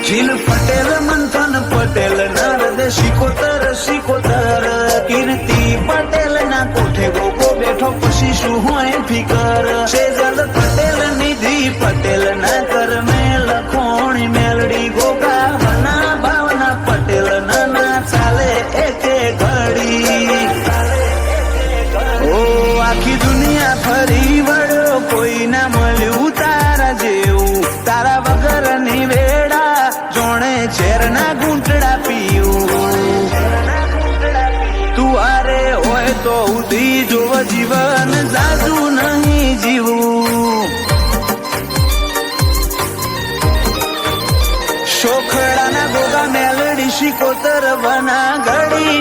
જીલ પટેલ મંથન પટેલ નારદ શિકોતર શિકોતર કીર્તિ પટેલ ના કોઠે ગોગો બેઠો પછી શું હોય ફિકર સેજલ પટેલ નિધિ પટેલ ના કરમે લખોણી મેલડી ગોગા વના ભાવના પટેલ ના ચાલે એકે ઘડી ઓ આખી દુનિયા ફરી વળ્યો કોઈ ના મળ્યું તારા જેવું તારા વગર ની વેડા જોણે ઝેરના ઘૂંટડા પીયું તું આરે હોય તો ઉધી જોવ જીવન જાજુ નહીં જીવું શોખડાના ગોગા મેલડી શિકોતર વના ઘડી